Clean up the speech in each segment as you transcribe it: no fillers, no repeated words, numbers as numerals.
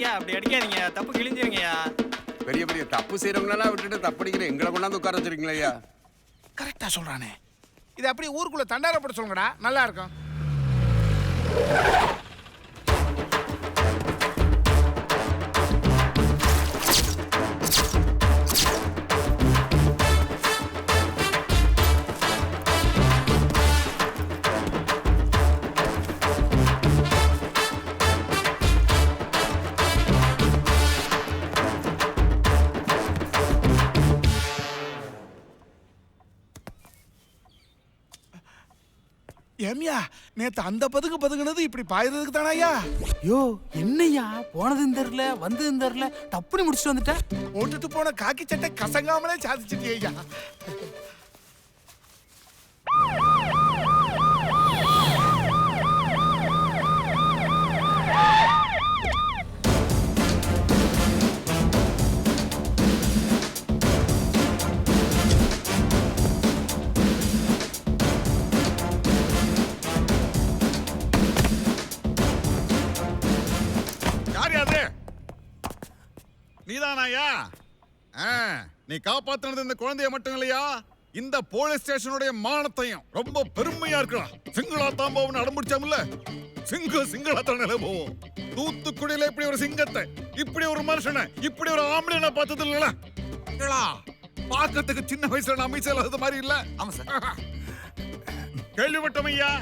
ஐயா அப்படி அடிக்காதீங்க, தப்பு கிழிஞ்சிருங்கய்யா. பெரிய பெரிய தப்பு செய்யறவங்களெல்லாம் விட்டுட்டு தப்படிக்கிற எங்களை கொண்டாந்து உட்கார வச்சிருக்கீங்களா ஐயா? கரெக்டா சொல்றானே. இது அப்படியே ஊருக்குள்ள தண்டாரப்பட சொல்லுங்கடா, நல்லா இருக்கும். ஏமியா நேத்து அந்த பதுங்குனது இப்படி பாயுறதுக்கு தானே ஐயா? யோ என்னையா போனதும் தெரியல வந்ததும் தெரியல டப்புனு முடிச்சுட்டு வந்துட்டேன். போட்டுட்டு போன காக்கி சட்டை கசங்காமலே சாதிச்சிட்டியே ஐயா. நீதானாயா? நீ காப்பாத்தினது இந்த குழந்தைய மட்டும் இல்லையா, இந்த போலீஸ் ஸ்டேஷனுடைய மானத்தையும். ரொம்ப பெருமையா இருக்கலாம். சிங்களா தான் போவோம் அடம்பிடிச்சாமல்ல, சிங்களா தானே போவோம். தூத்துக்குடியில இப்படி ஒரு சிங்கத்தை, இப்படி ஒரு மனுஷனை, இப்படி ஒரு ஆம்பளை நான் பார்த்தது இல்ல. பாக்கிறதுக்கு சின்ன வயசுல அமைச்சர் அது மாதிரி இல்ல. ஆமா சார். கேள்விப்பட்டோம் ஐயா,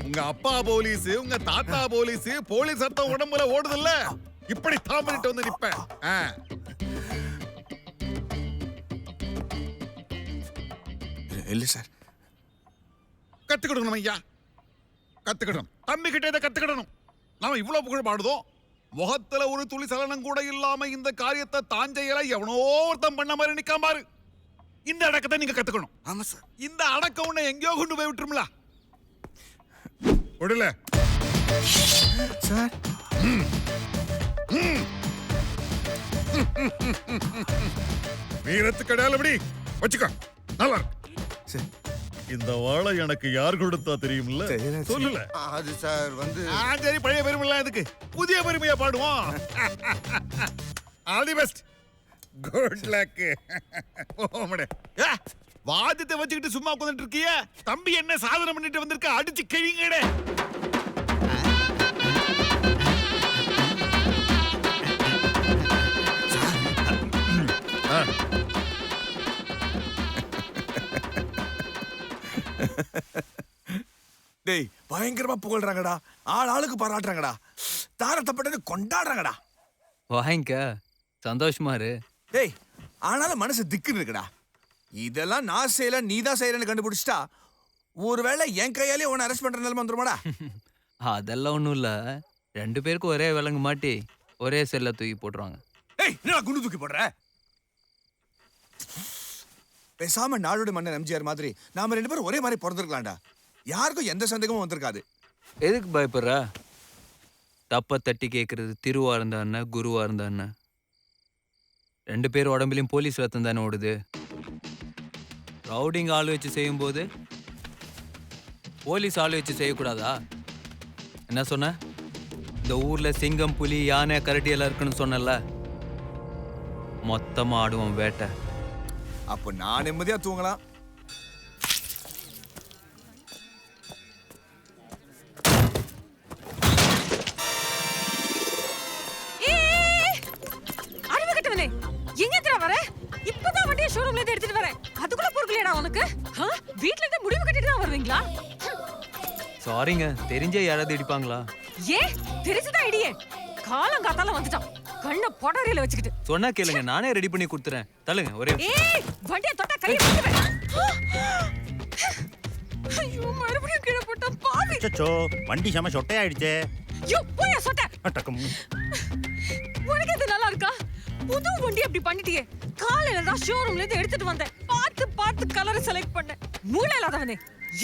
உங்க அப்பா போலீஸ், உங்க தாத்தா போலீஸ், போலீஸ் சத்தம் உடம்புல ஓடுது இல்ல, இப்படி தாமரிட்டு வந்து நிப்பேன். இல்ல சார், கத்துக்கிடணும் ஐயா, கத்துக்கிடணும். தம்பி கிட்ட இதை கத்துக்கிடணும். நாம இவ்வளவு புகழ் பாடுதோம், முகத்துல ஒரு துளி சலனம் கூட இல்லாம இந்த காரியத்தை தாஞ்சையில எவனோ ஒருத்தம் பண்ண மாதிரி நிக்காம பாரு. இந்த அடக்கத்தை நீங்க கத்துக்கணும். ஆமா சார். இந்த அடக்கம் உன்னை எங்கேயோ கொண்டு போய் விட்டுருமில்ல. விடல சார். வீரத்துக்கு அடையாளம் எப்படி வச்சுக்க, நல்லா இருக்கு. இந்த வாழை எனக்கு யார் கொடுத்தா தெரியும்ல, சொல்லல. அது சார் வந்து சரி, பழைய பெருமை எதுக்கு, புதிய பெருமையா பாடுவோம். All the best, good luck. வாதத்தை வச்சுக்கிட்டு சும்மா உட்கார்ந்துட்டு இருக்கிய, தம்பி என்ன சாதனை பண்ணிட்டு வந்திருக்க, அடிச்சு கிழிங்கடே. டேய் பயங்கரமா புகழ்றாங்கடா, ஆளுக்கு பாராட்டுறாங்கடா, தாரத்தப்பட்டது கொண்டாடுறாங்கடா. வாங்கிக்க, சந்தோஷமா இரு. டேய் ஆனாலும் மனசு திக்குன்னு இருக்குடா. இதெல்லாம் நான் செய்யல, நீதான் செய்யலன்னு கண்டுபிடிச்சிட்டா ஒருவேளை என் கையாலே உன்னை அரெஸ்ட் பண்ற நிலைமை வந்துருமாடா? அதெல்லாம் ஒண்ணும் இல்ல, 2 பேருக்கும் ஒரே விலங்கு மாட்டி ஒரே செல்ல தூக்கி போட்டுருவாங்க. ஏய் என்ன குண்டு தூக்கி போடுற? பேசாம நாடோட மன்னர் எம்ஜிஆர் மாதிரி நாம 2 பேரும் ஒரே மாதிரி பிறந்திருக்கலாம்டா. யாருக்கும் எந்த சந்தேகமும் வந்திருக்காது. எதுக்கு பயப்படுற? தப்ப தட்டி கேட்கறது திருவா இருந்தா என்ன, குருவா இருந்தா என்ன, 2 பேர் உடம்புலையும் போலீஸ் ரத்தம் தானே ஓடுது. ரவுடிங் ஆள் வச்சு செய்யும் போது போலீஸ் ஆள் வச்சு செய்யக்கூடாதா? என்ன சொன்ன? இந்த ஊர்ல சிங்கம், புலி, யானை, கரடி எல்லாம் இருக்குன்னு சொன்னல, மொத்தமா ஆடுவோம் வேட்டை. அப்போ நான் நிம்மதியா தூங்கலாம். ஷோரூம்ல இருந்து எடுத்துட்டு வரேன், அதுக்குள்ள பொறுக்கலையடா உனக்கு? வீட்ல இருந்து முடிவு கட்டிட்டு தான் வருவீங்களா? சாரிங்க, தெரிஞ்சே யாராவது இடிப்பாங்களா? ஏ தெரிஞ்சுதான் இடியே, காலங்காத்தால வந்துட்டான் கண்ண பொடரியில வச்சுக்கிட்டு. சொன்னா கேளுங்க, நானே ரெடி பண்ணி கொடுத்துறேன். தள்ளுங்க ஒரே. ஏய் வண்டியை தொட்டா கையை விட்டுவேன். ஐயோ மறுபடியும் கீழே போட்டான் பாவி. அச்சோ வண்டி செம சொட்டையாயிடுச்சே. யோ போயா சொட்ட. அட்டக்கம். உனக்கு இது நல்லா இருக்கா? புது வண்டி அப்படி பண்ணிட்டியே. காலையில தான் ஷோரூம்ல இருந்து எடுத்துட்டு வந்தேன், பார்த்து கலர் செலக்ட் பண்ணேன். மூளை இல்லாதவனே,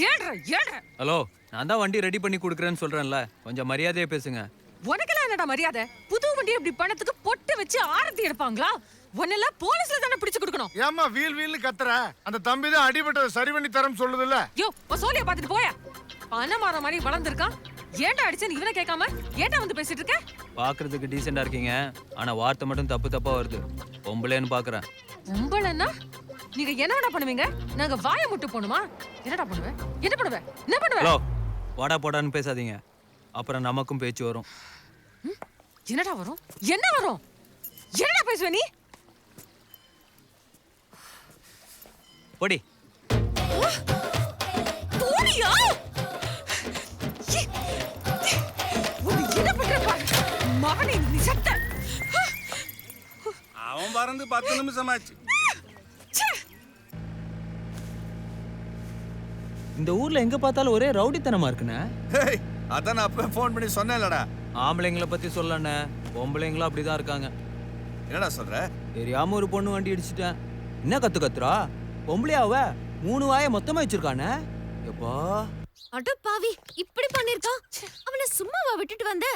ஏழ்ற. ஹலோ, நான் தான் வண்டி ரெடி பண்ணி கொடுக்குறேன்னு சொல்றேன்ல, கொஞ்சம் மரியாதையா பேசுங்க. உனக்கெல்லாம் என்னடா மரியாதை? புது வண்டி இப்படி பண்ணதுக்கு பொட்டு வச்சு ஆரத்தி எடுப்பாங்களா? உன்னெல்லாம் போலீஸ்ல தானே பிடிச்சு கொடுக்கணும். ஏமா வீல் கத்துற? அந்த தம்பி தான் அடிபட்டதை சரி பண்ணி தரம் சொல்லுது இல்ல. யோ சோலிய பாத்துட்டு போயா. பணமரம் மாதிரி வளர்ந்துருக்கான், ஏன்டா அடிச்சேன்னு இவனை கேட்காம ஏன்டா வந்து பேசிட்டு இருக்க? பார்க்கறதுக்கு டீசெண்டா இருக்கீங்க ஆனா வார்த்தை மட்டும் தப்பு தப்பா வருது. பொம்பளைன்னு பார்க்கறேன். உம்பளன்னா நீங்க என்னடா பண்ணுவீங்க? நாங்க வாயை முட்டு போணுமா? என்னடா பண்ணுவ? என்ன பண்ணுவ? என்ன பண்ணுவ? ஹலோ, வாடா போடான்னு பேசாதீங்க. அப்புறம் நமக்கும் பேச்சு வரும். என்னடா வரும்? என்ன வரும்? என்னடா பேசுவ நீ? போடி. போடியா? உன்னை என்ன பண்ற பாரு. மகனே நீ சத்த. அவன் பறந்து 10 நிமிஷம் ஆச்சு. இந்த ஊர்ல எங்க பார்த்தாலும் ஒரே ரவுடித்தனமா இருக்குண்ணே. ஹேய், அதான் நான் அப்பவே ஃபோன் பண்ணி சொன்னேன்லடா. ஆம்பளைங்கள பத்தி சொல்லண்ணே, பொம்பளைங்களும் அப்படிதான் இருக்காங்க. என்னடா சொல்ற? தெரியாம ஒரு பொண்ணு வண்டி இடிச்சிட்டேன். என்ன கத்துறா? பொம்பளையாவ 3 வாயை மொத்தமா வச்சிருக்கானே. எப்பா அட பாவி, இப்படி பண்ணிருக்கான். அவனை சும்மாவா விட்டுட்டு வந்த?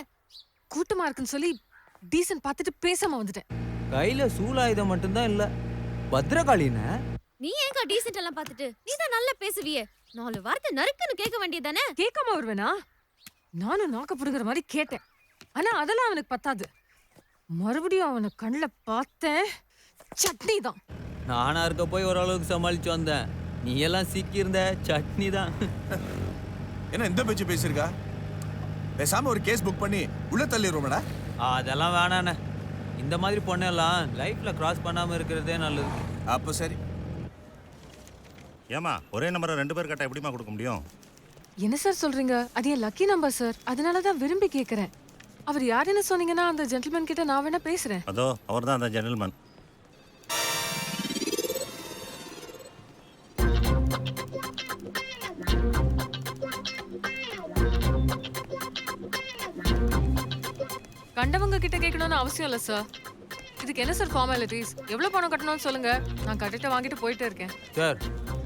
கூட்டமா இருக்குன்னு சொல்லி டீசன்ட் பார்த்துட்டு பேசாம வந்துட்டேன். கையில சூலாயுதம் மட்டும்தான் இல்ல, பத்ரகாளின்னு. நீ ஏங்க டீசென்ட் எல்லாம் பார்த்துட்டு? நீ தான் நல்லா பேசுவியே, 4 வார்த்தை நறுக்குன்னு கேட்க வேண்டியதானே? கேட்காம வருவேனா? நானும் நாக்க புடுங்குற மாதிரி கேட்டேன். ஆனா அதெல்லாம் அவனுக்கு பத்தாது. மறுபடியும் அவனை கண்ணுல பார்த்தேன், சட்னி தான். நானா இருக்க போய் ஓரளவுக்கு சமாளிச்சு வந்தேன். நீ எல்லாம் சிக்கி இருந்த சட்னி தான். என்ன இந்த பேச்சு பேசியிருக்கா? பேசாம ஒரு கேஸ் புக் பண்ணி உள்ள தள்ளிடுவோம்டா. அதெல்லாம் வேணாண்ணே. இந்த மாதிரி பொண்ணெல்லாம் லைஃப்ல கிராஸ் பண்ணாம இருக்கிறதே நல்லது. அப்ப சரி. ஏமா ஒரே நம்பரை 2 பேர் கேட்டா எப்படிமா கொடுக்க முடியும்? என்ன சார் சொல்றீங்க? அது என் லக்கி நம்பர் சார், அதனாலதான் விரும்பி கேக்குறேன். அவர் யாருன்னு சொன்னீங்கன்னா அந்த ஜென்டில்மேன் கிட்ட நான் வேணா பேசுறேன். அதோ அவர் தான் அந்த ஜென்டில்மேன். கண்டவங்க கிட்ட கேட்கணும்னு அவசியம் இல்ல சார். இதுக்கு என்ன சார் ஃபார்மாலிட்டிஸ்? எவ்வளவு பணம் கட்டணும்னு சொல்லுங்க, நான் கட்டிட்டு வாங்கிட்டு போயிட்டே இருக்கேன். சார்,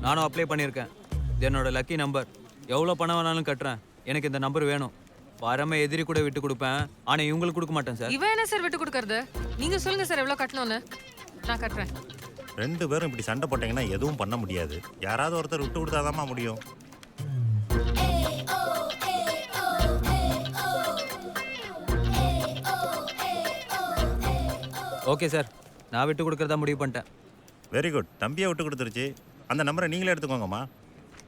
நானும் அப்ளை பண்ணியிருக்கேன். இது என்னோட லக்கி நம்பர். எவ்வளோ பணம் வேணாலும் கட்டுறேன். எனக்கு இந்த நம்பர் வேணும். பரம எதிரி கூட விட்டு கொடுப்பேன், ஆனா இவங்களுக்கு கொடுக்க மாட்டேன் சார். இவன் என்ன சார் விட்டு கொடுக்கறது? நீங்க சொல்லுங்க சார் எவ்வளவு கட்டணும்னு, நான் கட்டுறேன். 2 பேரும் இப்படி சண்டை போட்டீங்கன்னா எதுவும் பண்ண முடியாது. யாராவது ஒருத்தர் விட்டு கொடுத்தாதாம்மா முடியும். ஓகே சார், நான் விட்டு கொடுக்கறதா முடிவு பண்ணிட்டேன். Very good. தம்பியை விட்டு கொடுத்துருச்சு. அந்த நம்பரை நீங்களே எடுத்துக்கோங்கம்மா.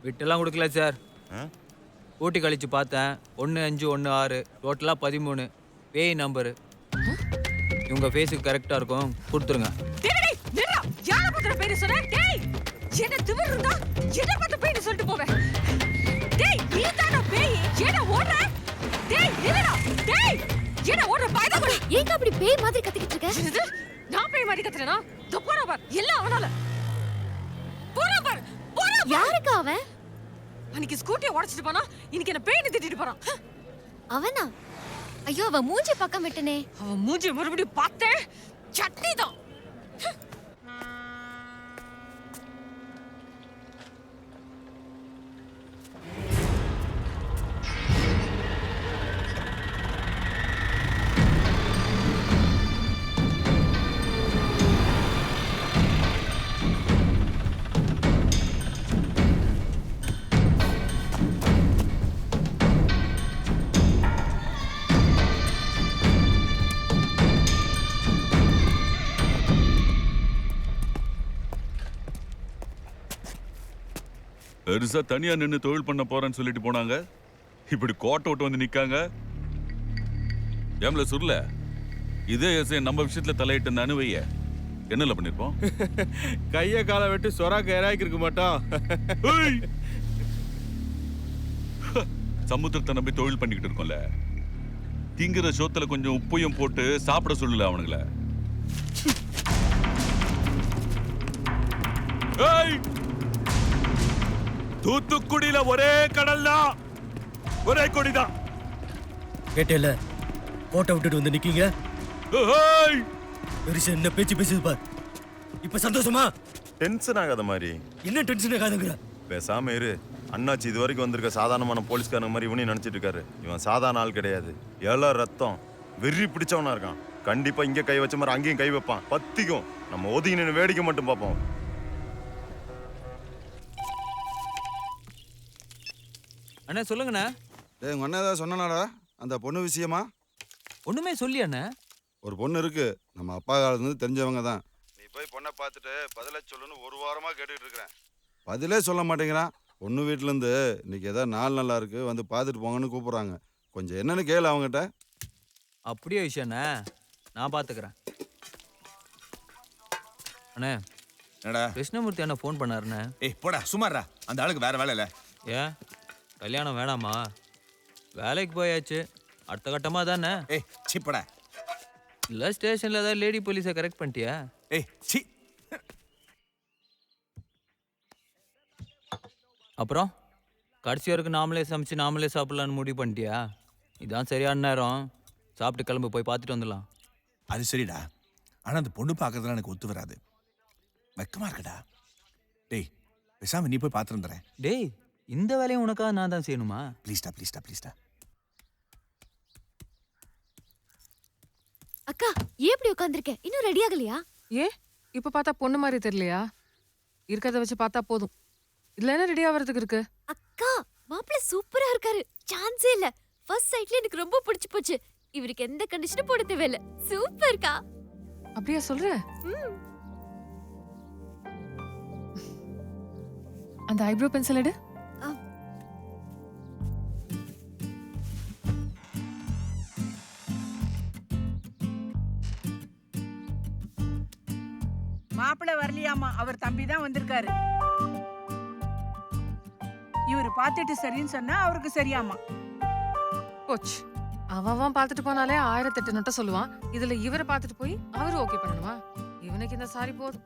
விட்டுலாம் கொடுக்கல சார். ஆ? ஊட்டி கழிச்சு பார்த்தேன். 1516 டோட்டலாக 13 பேய் நம்பரு. இவங்க ஃபேஸுக்கு கரெக்டாக இருக்கும், கொடுத்துருங்க. டேய் டேய் நில்லா, யார பத்திர பேரு சொன்ன? டேய் என்ன திமிர் இருந்தா என்ன பத்திர பேரு சொல்லிட்டு போவே? டேய் நீ தான பேய், என்ன ஓடுற? டேய் நில்லடா, டேய் என்ன ஓடுற? பாய்தா போடு. ஏங்க அப்படி பேய் மாதிரி கத்திக்கிட்டு இருக்க? இது நான் பேய் மாதிரி கத்துறேனா? போறா பார், எல்லாம் அவனால. போறா பார், போறா. யாருக்கு அவன்? அன்னைக்கு ஸ்கூட்டியை உடைச்சிட்டு போனா, இன்னைக்கு என்ன பேய்னு திட்டிட்டு போறான். அவனா? ஐயோ, அவன் மூஞ்சி பக்கம் விட்டனே. அவன் மூஞ்சி மறுபடியும் பார்த்தேன், சட்னி தான். பெருசா தனியா நின்னு தொழில் பண்ண போறேன்னு சொல்லிட்டு போனாங்க. இப்படி கோட்டை விட்டு வந்து நிக்காங்க. ஏம்ல சுருல, இதே எஸ்ஐ நம்ம விஷயத்துல தலையிட்டு இந்த அனுவைய என்னல பண்ணிருப்போம்? கைய காலை வெட்டி சொராக்க இறாக்கி இருக்க மாட்டோம். சமுத்திரத்தை நம்பி தொழில் பண்ணிக்கிட்டு இருக்கோம்ல, திங்கிற சோத்துல கொஞ்சம் உப்பையும் போட்டு சாப்பிட சொல்லல அவனுங்கள. தூத்துக்குடியில ஒரே கடல் தான், ஒரே கொடிதான். கேட்டேல, போட்டோ விட்டுட்டு வந்து நிக்கீங்க. பெருசா என்ன பேச்சு பேசுது பார். இப்ப சந்தோஷமா? டென்ஷன் ஆகாத மாதிரி. என்ன டென்ஷன் ஆகாதுங்கிற? பேசாம இரு. அண்ணாச்சி இது வரைக்கும் வந்திருக்க சாதாரணமான போலீஸ்காரங்க மாதிரி இவனையும் நினைச்சிட்டு இருக்காரு. இவன் சாதாரண ஆள் கிடையாது. எல்லாம் ரத்தம் வெறி பிடிச்சவனா இருக்கான். கண்டிப்பா இங்க கை வச்ச மாதிரி அங்கேயும் கை வைப்பான். பத்திக்கும். நம்ம ஒதுங்கி நின்று வேடிக்கை மட்டும் பார்ப்போம். அண்ணா சொல்லுங்கண்ணா. டேய் உங்க அண்ணன் ஏதாவது சொன்னாடா அந்த பொண்ணு விஷயமா? ஒண்ணுமே சொல்லி அண்ணே. ஒரு பொண்ணு இருக்கு, நம்ம அப்பா காலத்துலேருந்து தெரிஞ்சவங்க தான். நீ போய் பொண்ணை பார்த்துட்டு பதிலே சொல்லுன்னு ஒரு வாரமாக கேட்டுக்கிட்டு இருக்கிறேன். பதிலே சொல்ல மாட்டேங்கிறான். பொண்ணு வீட்டிலேருந்து இன்னைக்கு ஏதாவது நாள் நல்லா இருக்கு வந்து பார்த்துட்டு போங்கன்னு கூப்பிட்றாங்க. கொஞ்சம் என்னன்னு கேளு அவங்ககிட்ட. அப்படியே விஷயண்ணே, நான் பாத்துக்கிறேன். அண்ணே, என்னடா? கிருஷ்ணமூர்த்தி அண்ணா ஃபோன் பண்ணாருண்ணே. ஏய் போடா சும்மாறா, அந்த ஆளுக்கு வேற வேலை இல்ல. ஏன் கல்யாணம் வேணாமா? வேலைக்கு போயாச்சு, அடுத்த கட்டமா தானே. ஏய் சிப்படா. இல்லை ஸ்டேஷன்ல ஏதாவது லேடி போலீஸை கரெக்ட் பண்ணிட்டியா? ஏய் சி. அப்புறம் கடைசி வரைக்கும் நாமளே சமைச்சு நாமளே சாப்பிடலான்னு முடிவு பண்ணிட்டியா? இதான் சரியான நேரம், சாப்பிட்டு கிளம்பு, போய் பார்த்துட்டு வந்துடலாம். அது சரிடா, ஆனா அந்த பொண்ணு பார்க்கறதுலாம் எனக்கு ஒத்து வராது. வெக்கமா இருக்கடா. டேய் பேசாம நீ போய் பார்த்துருந்துறேன். டேய், இந்த வேலையும் உனக்காக நான் தான் செய்யணுமா? ப்ளீஸ்டா ப்ளீஸ்டா ப்ளீஸ்டா. அக்கா ஏன் இப்படி உட்காந்துருக்க? இன்னும் ரெடி ஆகலையா? ஏன் இப்ப பார்த்தா பொண்ணு மாதிரி தெரியலையா? இருக்கிறத வச்சு பார்த்தா போதும். இதுல என்ன ரெடி ஆகிறதுக்கு இருக்கு? அக்கா மாப்பிள்ள சூப்பரா இருக்காரு, சான்ஸே இல்ல. ஃபர்ஸ்ட் சைட்ல எனக்கு ரொம்ப பிடிச்சு போச்சு. இவருக்கு எந்த கண்டிஷனும் போட தேவையில்ல. சூப்பர்க்கா. அப்படியா சொல்ற? அந்த ஐப்ரோ பென்சில் எடு. மாப்பிள்ளை வரலையாமா, அவர் தம்பி தான் வந்திருக்காரு. இவர் பார்த்துட்டு சரின்னு சொன்னா அவருக்கு சரியாமா. போச்சு. அவன் பார்த்துட்டு போனாலே 1008 நொட்ட சொல்லுவான். இதுல இவரை பார்த்துட்டு போய் அவரு ஓகே பண்ணணுமா? இவனுக்கு இந்த சாரி போதும்.